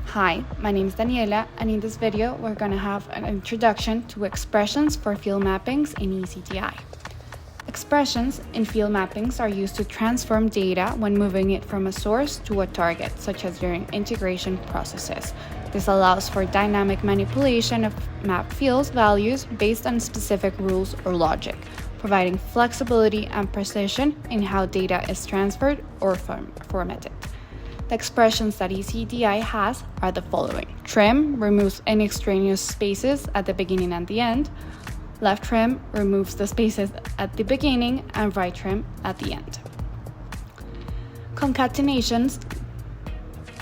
Hi, my name is Daniela, and in this video we're going to have an introduction to expressions for field mappings in EazyDI. Expressions in field mappings are used to transform data when moving it from a source to a target, such as during integration processes. This allows for dynamic manipulation of map fields values based on specific rules or logic, providing flexibility and precision in how data is transferred or formatted. The expressions that EazyDI has are the following. TRIM removes any extraneous spaces at the beginning and the end. LTRIM removes the spaces at the beginning, and RTRIM at the end. Concatenations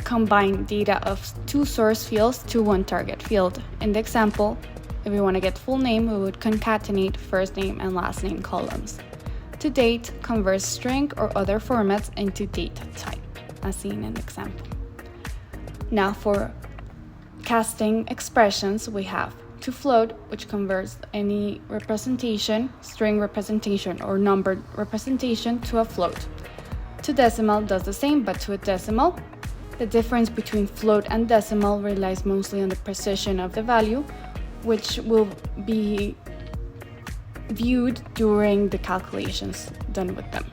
combine data of two source fields to one target field. In the example, if we want to get full name, we would concatenate first name and last name columns. To date converts string or other formats into data type, as seen in the example. Now for casting expressions, we have to float, which converts any representation, string representation or numbered representation to a float. To decimal does the same, but to a decimal. The difference between float and decimal relies mostly on the precision of the value, which will be viewed during the calculations done with them.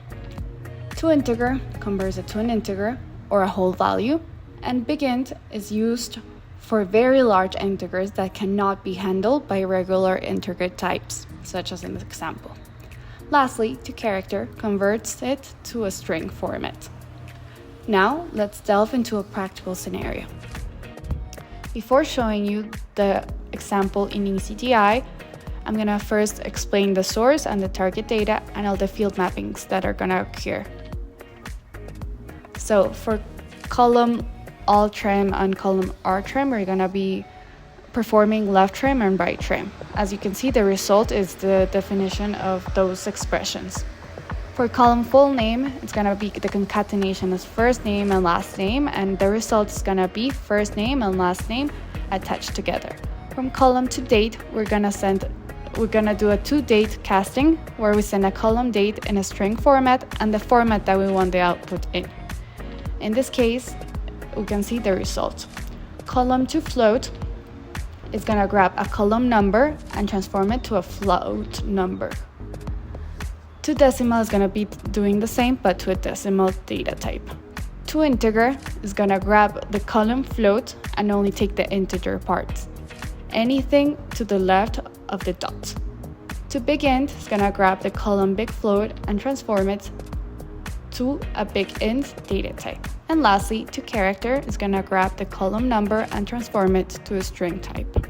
To integer converts it to an integer or a whole value, and begint is used for very large integers that cannot be handled by regular integer types, such as in this example. Lastly, to character converts it to a string format. Now, let's delve into a practical scenario. Before showing you the example in EazyDI, I'm going to first explain the source and the target data and all the field mappings that are going to occur. So for column LTRIM and column RTRIM, we're going to be performing LTRIM and RTRIM. As you can see, the result is the definition of those expressions. For column full name, it's going to be the concatenation of first name and last name, and the result is going to be first name and last name attached together. From column to date, we're going to do a to date casting, where we send a column date in a string format and the format that we want the output in. In this case, we can see the result. Column to float is going to grab a column number and transform it to a float number. To decimal is going to be doing the same, but to a decimal data type. To integer is going to grab the column float and only take the integer parts. Anything to the left of the dot. To begint is going to grab the column big float and transform it to a big int data type. And lastly, to character is going to grab the column number and transform it to a string type.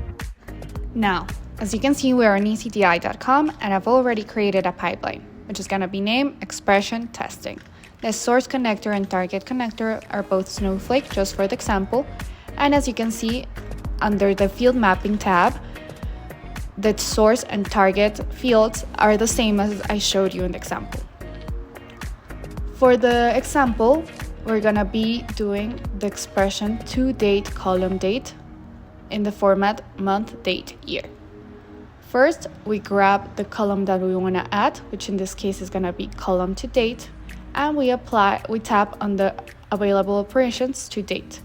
Now, as you can see, we are on EazyDI.com, and I've already created a pipeline, which is going to be named expression testing. The source connector and target connector are both Snowflake, just for the example. And as you can see, under the field mapping tab, the source and target fields are the same as I showed you in the example. For the example, we're going to be doing the expression to date column date in the format month, date, year. First, we grab the column that we want to add, which in this case is going to be column to date, and we tap on the available operations to date.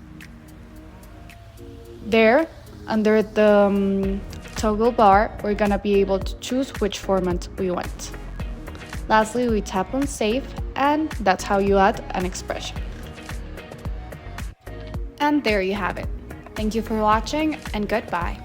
There, under the toggle bar, we're going to be able to choose which format we want. Lastly, we tap on save, and that's how you add an expression. And there you have it. Thank you for watching, and goodbye.